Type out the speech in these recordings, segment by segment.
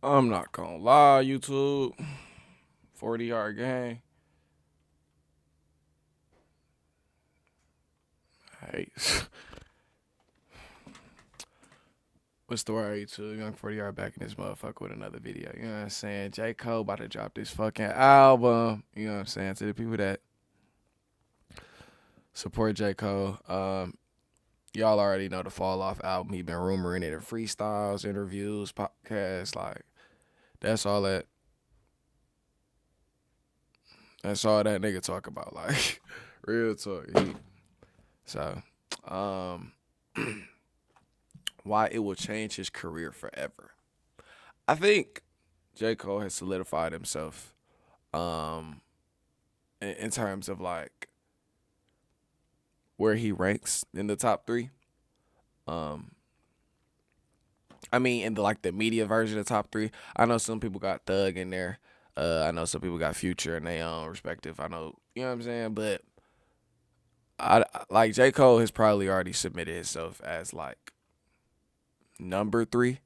I'm not gonna lie, YouTube. 40-yard game. Hey. What's the word, YouTube? Young 40-yard back in this motherfucker with another video. You know what I'm saying? J.Cole about to drop this fucking album. You know what I'm saying? To the people that support J.Cole, y'all already know the Fall Off album. He been rumoring it in freestyles, interviews, podcasts. Like, that's all that. That's all that nigga talk about. Like, real talk. So, why it will change his career forever. I think J. Cole has solidified himself in terms of like where he ranks in the top three. I mean, in the media version of top three. I know some people got Thug in there. I know some people got Future in their own respective. I know, you know what I'm saying? But I like J. Cole has probably already submitted himself as like number three.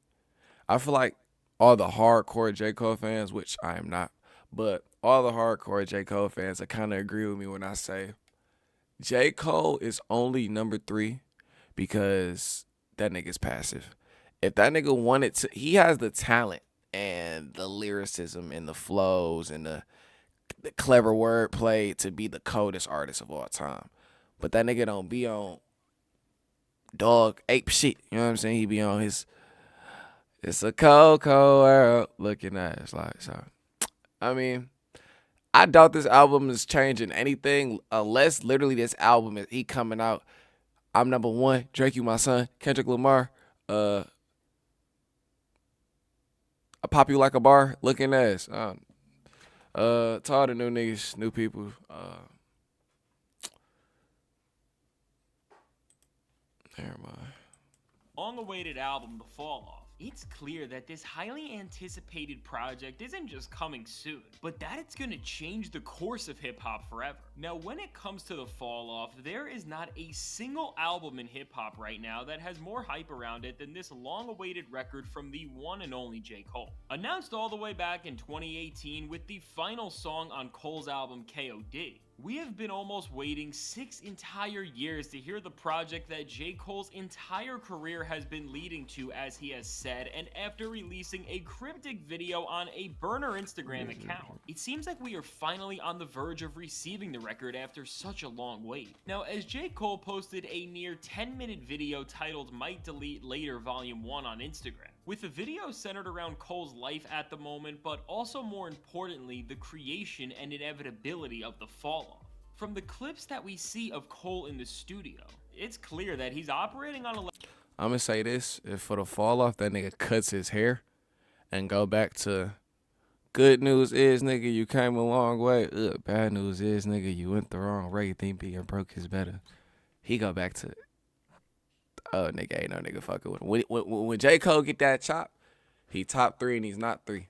I feel like all the hardcore J. Cole fans, which I am not, but all the hardcore J. Cole fans that kind of agree with me when I say J. Cole is only number three because that nigga's passive. If that nigga wanted to, he has the talent and the lyricism and the flows and the clever wordplay to be the coldest artist of all time. But that nigga don't be on dog ape shit. You know what I'm saying? He be on his it's a cold, cold world looking at us like so. I mean, I doubt this album is changing anything unless literally this album is he coming out. I'm number one, Drake, you my son, Kendrick Lamar, I pop you like a bar, looking ass. To all the new niggas, new people, never mind. Long-awaited album, The Fall Off. It's clear that this highly anticipated project isn't just coming soon, but that it's gonna change the course of hip-hop forever. Now, when it comes to The Fall Off, there is not a single album in hip-hop right now that has more hype around it than this long-awaited record from the one and only J. Cole. Announced all the way back in 2018 with the final song on Cole's album K.O.D., we have been almost waiting 6 entire years to hear the project that J. Cole's entire career has been leading to, as he has said, and after releasing a cryptic video on a burner Instagram account. It seems like we are finally on the verge of receiving the record after such a long wait. Now, as J. Cole posted a near 10-minute video titled Might Delete Later Volume 1 on Instagram, with the video centered around Cole's life at the moment, but also more importantly, the creation and inevitability of the fall off. From the clips that we see of Cole in the studio, it's clear that he's operating on a I'm gonna say this: if for the fall off, that nigga cuts his hair and go back to good news is nigga you came a long way. Bad news is nigga you went the wrong way. Think being broke is better. He go back to nigga ain't no nigga fucking with him. When J. Cole get that chop, he top three and he's not three.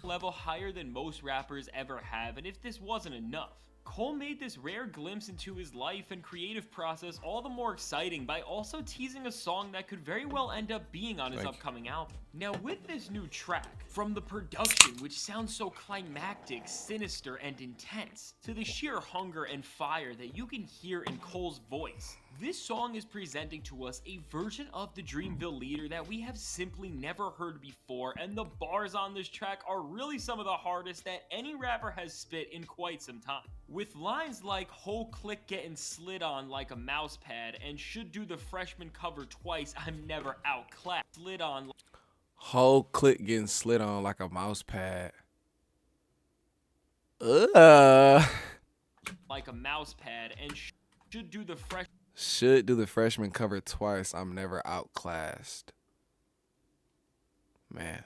level higher than most rappers ever have, and if this wasn't enough, Cole made this rare glimpse into his life and creative process all the more exciting by also teasing a song that could very well end up being on his upcoming album. Now, with this new track, from the production, which sounds so climactic, sinister, and intense, to the sheer hunger and fire that you can hear in Cole's voice, this song is presenting to us a version of the Dreamville leader that we have simply never heard before, and the bars on this track are really some of the hardest that any rapper has spit in quite some time. With lines like whole click getting slid on like a mouse pad and should do the freshman cover twice, I'm never outclassed. Slid on Whole clip getting slid on like a mouse pad. Like a mouse pad and should do the freshman cover twice. I'm never outclassed. Man.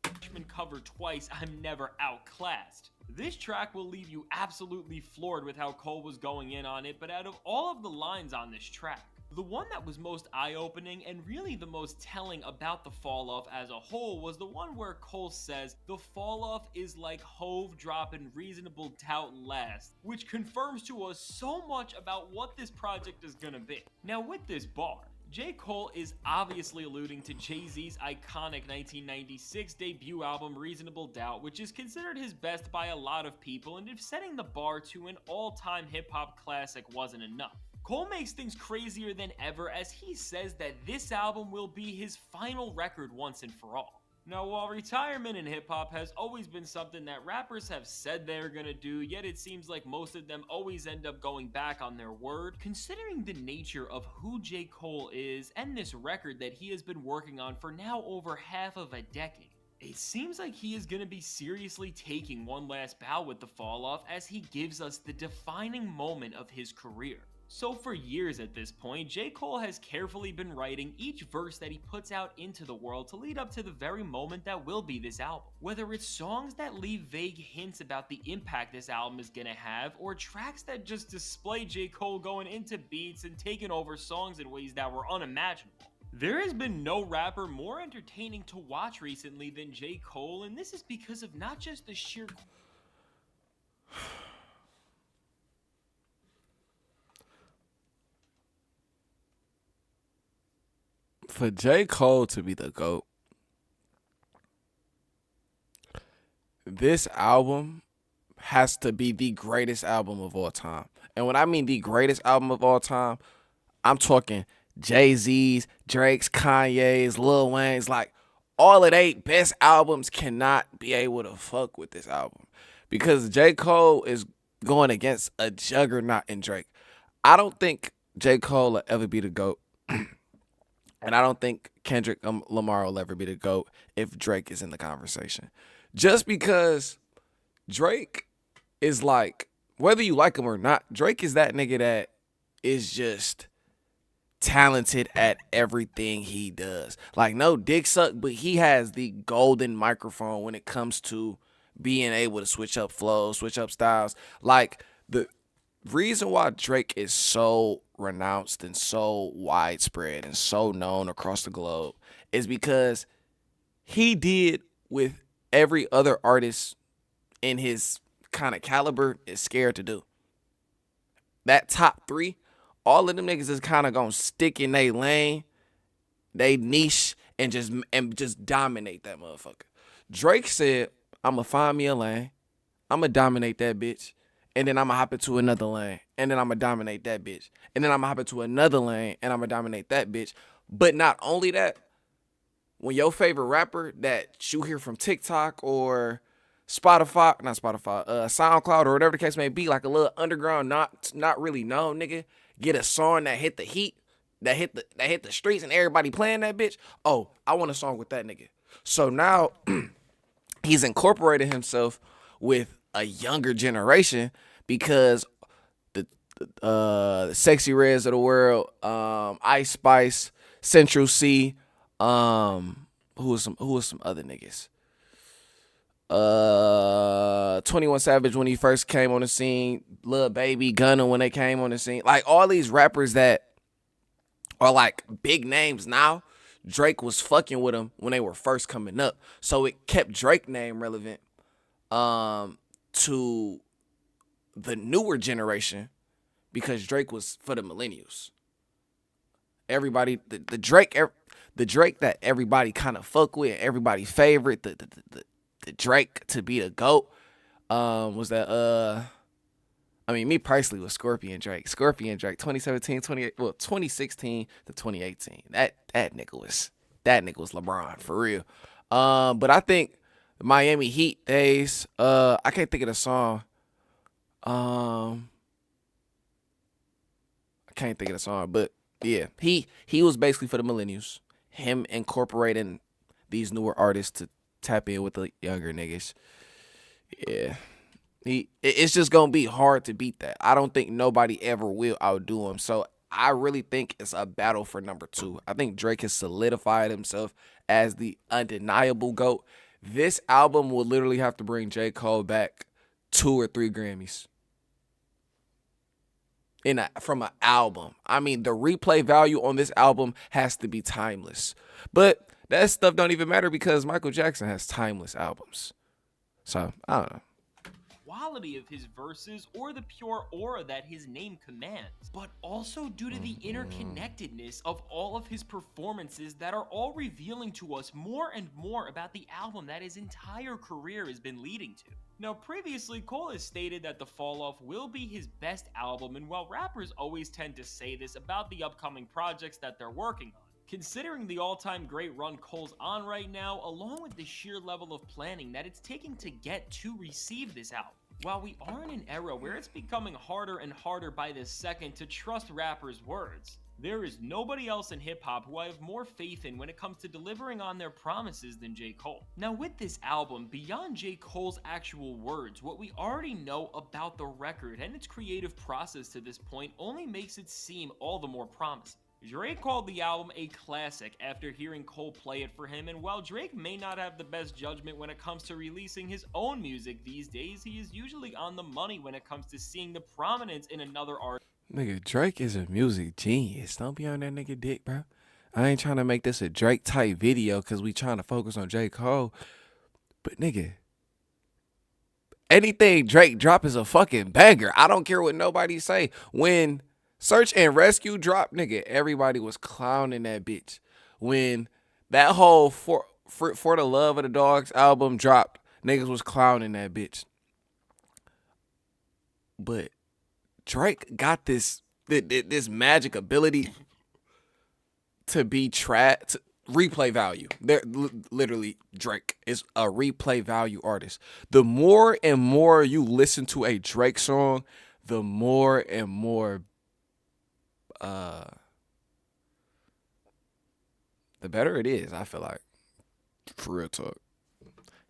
Freshman cover twice, I'm never outclassed. This track will leave you absolutely floored with how Cole was going in on it, but out of all of the lines on this track, the one that was most eye-opening and really the most telling about the fall-off as a whole was the one where Cole says, "The fall-off is like Hove dropping Reasonable Doubt last," which confirms to us so much about what this project is gonna be. Now with this bar, J. Cole is obviously alluding to Jay-Z's iconic 1996 debut album Reasonable Doubt, which is considered his best by a lot of people, and if setting the bar to an all-time hip-hop classic wasn't enough. Cole makes things crazier than ever as he says that this album will be his final record once and for all. Now, while retirement in hip hop has always been something that rappers have said they're gonna do, yet it seems like most of them always end up going back on their word, considering the nature of who J. Cole is and this record that he has been working on for now over half of a decade, it seems like he is going to be seriously taking one last bow with the fall off as he gives us the defining moment of his career. So for years at this point, J. Cole has carefully been writing each verse that he puts out into the world to lead up to the very moment that will be this album. Whether it's songs that leave vague hints about the impact this album is gonna have, or tracks that just display J. Cole going into beats and taking over songs in ways that were unimaginable. There has been no rapper more entertaining to watch recently than J. Cole, and this is because of not just the sheer For J. Cole to be the GOAT, this album has to be the greatest album of all time. And when I mean the greatest album of all time, I'm talking Jay-Z's, Drake's, Kanye's, Lil Wayne's. Like, all of they best albums cannot be able to fuck with this album. Because J. Cole is going against a juggernaut in Drake. I don't think J. Cole will ever be the GOAT. And I don't think Kendrick Lamar will ever be the GOAT if Drake is in the conversation. Just because Drake is like, whether you like him or not, Drake is that nigga that is just talented at everything he does. Like, no dick suck, but he has the golden microphone when it comes to being able to switch up flows, switch up styles. Like, the reason why Drake is so renounced and so widespread and so known across the globe is because he did with every other artist in his kind of caliber is scared to do. That top three, all of them niggas is kind of gonna stick in they lane, they niche, and just dominate that motherfucker. Drake said, "I'ma find me a lane, I'ma dominate that bitch, and then I'ma hop into another lane, and then I'ma dominate that bitch, and then I'ma hop into another lane, and I'ma dominate that bitch." But not only that, when your favorite rapper that you hear from TikTok or SoundCloud or whatever the case may be, like a little underground, not really known nigga, get a song that hit the heat, that hit the streets, and everybody playing that bitch. Oh, I want a song with that nigga. So now he's incorporated himself with a younger generation because the Sexy Reds of the world, Ice Spice, Central C, who was some other niggas. 21 Savage when he first came on the scene, Lil Baby, Gunna when they came on the scene. Like, all these rappers that are like big names now, Drake was fucking with them when they were first coming up. So it kept Drake name relevant to the newer generation because Drake was for the millennials. Everybody, the Drake that everybody kind of fuck with, everybody's favorite, the Drake to be the GOAT, was that I mean, me personally was Scorpion Drake, 2017, 2016 to 2018. That nigga was LeBron for real. But I think Miami Heat days, I can't think of the song. I can't think of the song, but yeah, he was basically for the millennials. Him incorporating these newer artists to tap in with the younger niggas. Yeah. It's just gonna be hard to beat that. I don't think nobody ever will outdo him. So I really think it's a battle for number 2. I think Drake has solidified himself as the undeniable GOAT. This album will literally have to bring J. Cole back 2 or 3 Grammys from an album. I mean, the replay value on this album has to be timeless. But that stuff don't even matter because Michael Jackson has timeless albums. So I don't know. quality of his verses or the pure aura that his name commands, but also due to the interconnectedness of all of his performances that are all revealing to us more and more about the album that his entire career has been leading to. Now, previously, Cole has stated that The Fall Off will be his best album, and while rappers always tend to say this about the upcoming projects that they're working on, considering the all-time great run Cole's on right now, along with the sheer level of planning that it's taking to get to receive this album, while we are in an era where it's becoming harder and harder by the second to trust rappers' words, there is nobody else in hip-hop who I have more faith in when it comes to delivering on their promises than J. Cole. Now with this album, beyond J. Cole's actual words, what we already know about the record and its creative process to this point only makes it seem all the more promising. Drake called the album a classic after hearing Cole play it for him, and while Drake may not have the best judgment when it comes to releasing his own music these days, he is usually on the money when it comes to seeing the prominence in another artist. Nigga, Drake is a music genius. Don't be on that nigga dick, bro. I ain't trying to make this a Drake type video because we trying to focus on J. Cole. But nigga, anything Drake drop is a fucking banger. I don't care what nobody say. When Search and Rescue dropped, nigga, everybody was clowning that bitch. When that whole For the Love of the Dogs album dropped, niggas was clowning that bitch. But Drake got this magic ability to be to replay value. There, literally, Drake is a replay value artist. The more and more you listen to a Drake song, the more and more, the better it is. I feel like, for real talk,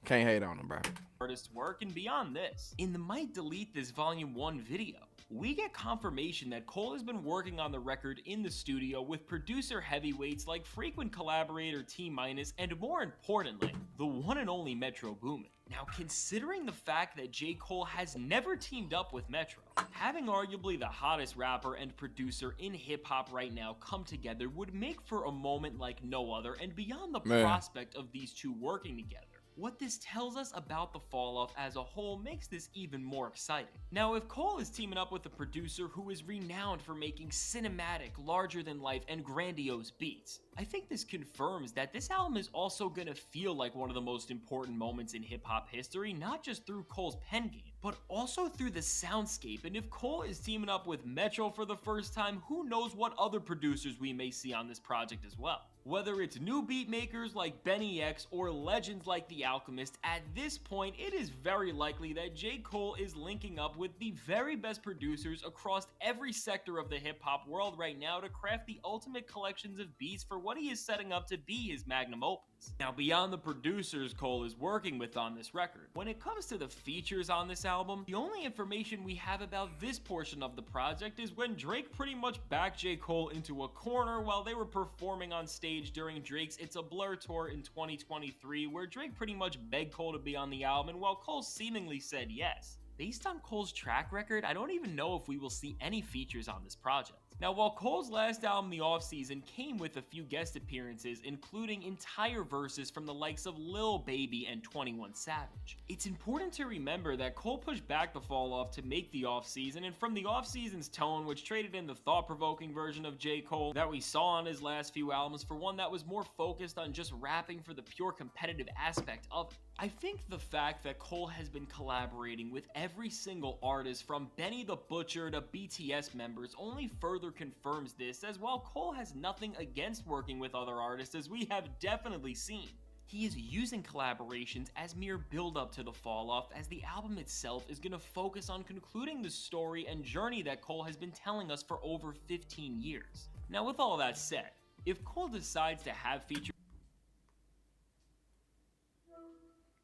can't hate on him, bro. Artist's work, and beyond this, in the Might Delete This Volume 1 video, we get confirmation that Cole has been working on the record in the studio with producer heavyweights like frequent collaborator T-Minus and, more importantly, the one and only Metro Boomin. Now, considering the fact that J. Cole has never teamed up with Metro, having arguably the hottest rapper and producer in hip-hop right now come together would make for a moment like no other, and beyond the prospect of these two working together, what this tells us about the Fall Off as a whole makes this even more exciting. Now, if Cole is teaming up with a producer who is renowned for making cinematic, larger-than-life, and grandiose beats, I think this confirms that this album is also gonna feel like one of the most important moments in hip-hop history, not just through Cole's pen game, but also through the soundscape. And if Cole is teaming up with Metro for the first time, who knows what other producers we may see on this project as well. Whether it's new beat makers like Benny X or legends like The Alchemist, at this point it is very likely that J. Cole is linking up with the very best producers across every sector of the hip-hop world right now to craft the ultimate collections of beats for what he is setting up to be his magnum opus. Now, beyond the producers Cole is working with on this record, when it comes to the features on this album, the only information we have about this portion of the project is when Drake pretty much backed J. Cole into a corner while they were performing on stage during Drake's It's a Blur tour in 2023, where Drake pretty much begged Cole to be on the album, and while Cole seemingly said yes. Based on Cole's track record, I don't even know if we will see any features on this project. Now, while Cole's last album, The Offseason, came with a few guest appearances, including entire verses from the likes of Lil Baby and 21 Savage, it's important to remember that Cole pushed back the Fall Off to make The Offseason, and from The Offseason's tone, which traded in the thought-provoking version of J. Cole that we saw on his last few albums for one that was more focused on just rapping for the pure competitive aspect of it. I think the fact that Cole has been collaborating with every single artist from Benny the Butcher to BTS members only further confirms this, as while Cole has nothing against working with other artists, as we have definitely seen, he is using collaborations as mere build-up to the Fall Off, as the album itself is going to focus on concluding the story and journey that Cole has been telling us for over 15 years. Now, with all that said, if Cole decides to have features,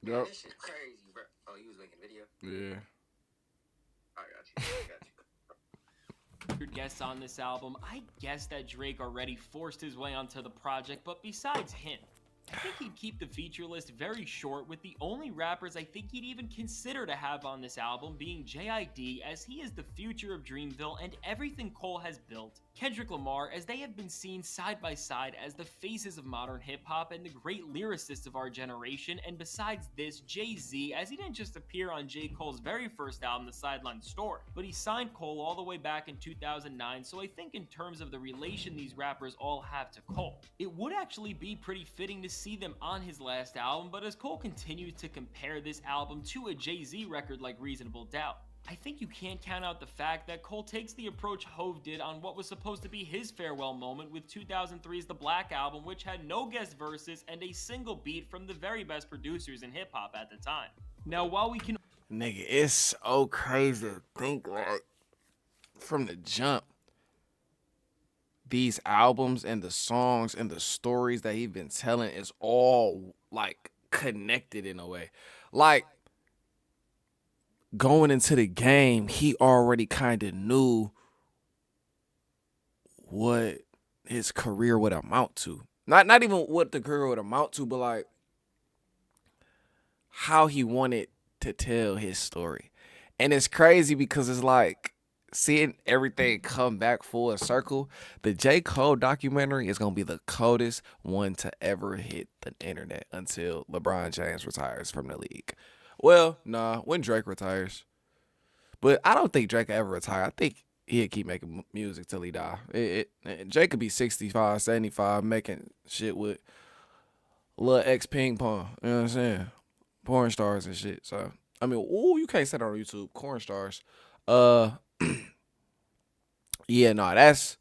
Man, this shit crazy, bro. Oh, you was making a video? Yeah. I got you. guests on this album, I guess that Drake already forced his way onto the project, but besides him, I think he'd keep the feature list very short, with the only rappers I think he'd even consider to have on this album being J.I.D., as he is the future of Dreamville and everything Cole has built, Kendrick Lamar, as they have been seen side by side as the faces of modern hip hop and the great lyricists of our generation, and besides this, Jay-Z, as he didn't just appear on J. Cole's very first album, The Sideline Story, but he signed Cole all the way back in 2009, so I think in terms of the relation these rappers all have to Cole, it would actually be pretty fitting to see them on his last album. But as Cole continues to compare this album to a Jay-Z record like Reasonable Doubt, I think you can't count out the fact that Cole takes the approach Hove did on what was supposed to be his farewell moment with 2003's The Black Album, which had no guest verses and a single beat from the very best producers in hip hop at the time. Now, while we can Nigga, it's so crazy to think like from the jump, these albums and the songs and the stories that he's been telling is all like connected in a way. Like going into the game, he already kind of knew what his career would amount to. Not even what the career would amount to, but like how he wanted to tell his story. And it's crazy because it's like seeing everything come back full circle. The J. Cole documentary is gonna be the coldest one to ever hit the internet until LeBron James retires from the league. Well, nah, when Drake retires. But I don't think Drake will ever retire. I think he'll keep making music till he die. Drake could be 65, 75, making shit with Lil X Ping Pong. You know what I'm saying? Porn stars and shit. So I mean, ooh, you can't say that on YouTube. Corn stars. Uh, yeah, no, that's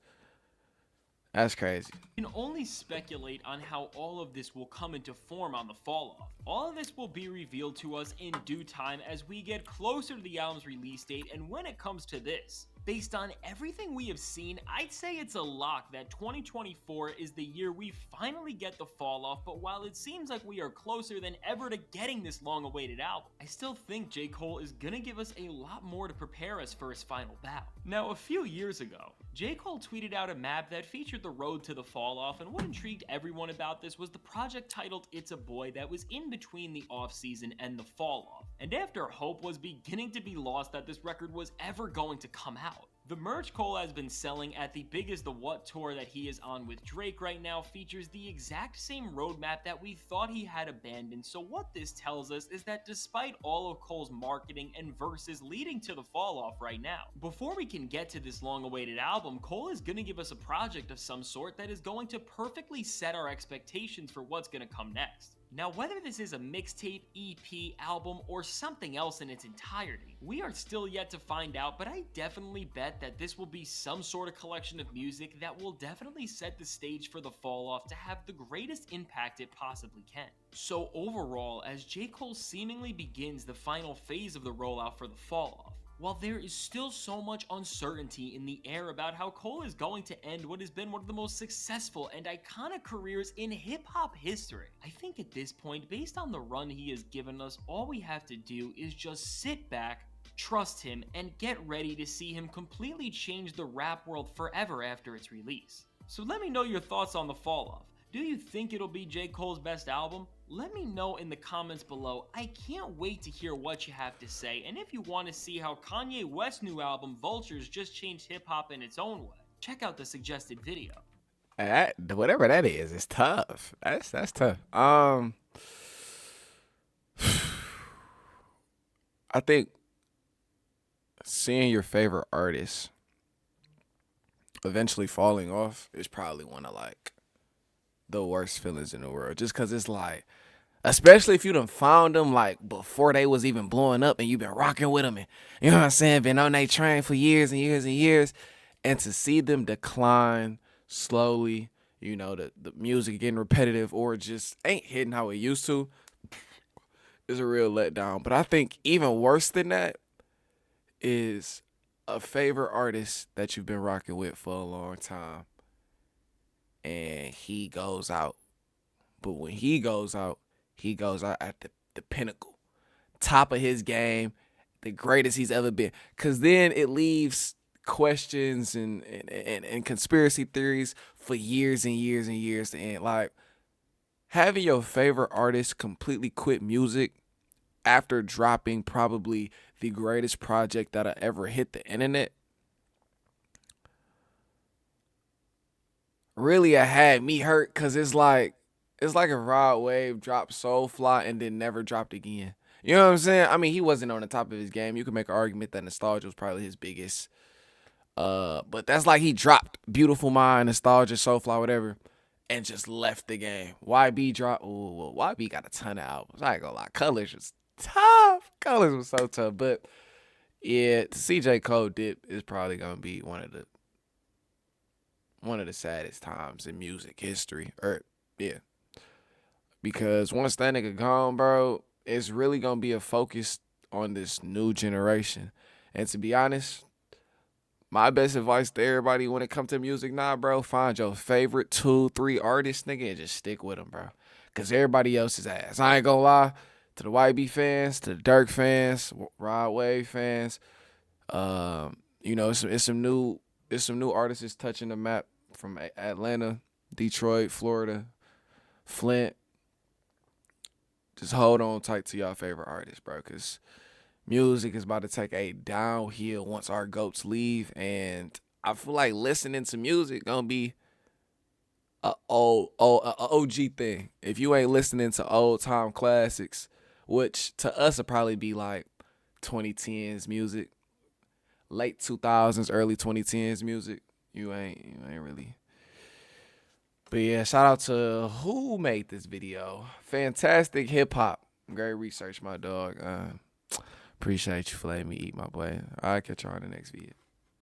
crazy. can only speculate on how all of this will come into form on the fall off. All of this will be revealed to us in due time as we get closer to the album's release date, and when it comes to this, based on everything we have seen, I'd say it's a lock that 2024 is the year we finally get the fall off. But while it seems like we are closer than ever to getting this long awaited album, I still think J. Cole is gonna give us a lot more to prepare us for his final bout. Now, a few years ago, J. Cole tweeted out a map that featured the road to the fall off, and what intrigued everyone about this was the project titled It's a Boy that was in between the off season and the fall off. And after hope was beginning to be lost that this record was ever going to come out, the merch Cole has been selling at the Big Is the What tour that he is on with Drake right now features the exact same roadmap that we thought he had abandoned. So what this tells us is that despite all of Cole's marketing and verses leading to the fall off right now, before we can get to this long awaited album, Cole is going to give us a project of some sort that is going to perfectly set our expectations for what's going to come next. Now, whether this is a mixtape, EP, album, or something else in its entirety, we are still yet to find out, but I definitely bet that this will be some sort of collection of music that will definitely set the stage for the fall off to have the greatest impact it possibly can. So overall, as J. Cole seemingly begins the final phase of the rollout for the fall off, while there is still so much uncertainty in the air about how Cole is going to end what has been one of the most successful and iconic careers in hip-hop history, I think at this point, based on the run he has given us, all we have to do is just sit back, trust him, and get ready to see him completely change the rap world forever after its release. So let me know your thoughts on the fall off. Do you think it'll be J. Cole's best album? Let me know in the comments below. I can't wait to hear what you have to say, and if you want to see how Kanye West's new album Vultures just changed hip-hop in its own way, check out the suggested video. That whatever that is, it's tough. That's tough. I think seeing your favorite artist eventually falling off is probably one of like the worst feelings in the world. Just cause it's like, especially if you done found them like before they was even blowing up and you've been rocking with them and you know what I'm saying, been on their train for years and years and years, and to see them decline slowly, you know, the music getting repetitive or just ain't hitting how it used to, is a real letdown. But I think even worse than that is a favorite artist that you've been rocking with for a long time and he goes out. But when he goes out at the pinnacle, top of his game, the greatest he's ever been. Because then it leaves questions and conspiracy theories for years and years and years to end. Like, having your favorite artist completely quit music after dropping probably the greatest project that'll ever hit the internet really had me hurt because it's like a Rod Wave dropped Soulfly and then never dropped again. You know what I'm saying? I mean, he wasn't on the top of his game. You could make an argument that Nostalgia was probably his biggest. But that's like he dropped Beautiful Mind, Nostalgia, Soulfly, whatever, and just left the game. YB dropped. Ooh, well, YB got a ton of albums. I ain't gonna lie. Colors was tough. Colors was so tough. But yeah, to see J.Cole dip is probably gonna be one of the saddest times in music history. Or yeah, because once that nigga gone, bro, it's really gonna be a focus on this new generation. And to be honest, my best advice to everybody when it comes to music now, bro, find your favorite 2, 3 artists, nigga, and just stick with them, bro. Cause everybody else is ass. I ain't gonna lie to the YB fans, to the Dirk fans, Rod Wave fans. You know, it's some new artists that's touching the map from Atlanta, Detroit, Florida, Flint. Just hold on tight to your favorite artists, bro, cause music is about to take a downhill once our goats leave, and I feel like listening to music gonna be a OG thing. If you ain't listening to old time classics, which to us will probably be like 2010s music, late 2000s, early 2010s music, you ain't really. But yeah, shout out to who made this video. Fantastic hip hop. Great research, my dog. Appreciate you for letting me eat, my boy. I'll catch you on the next video.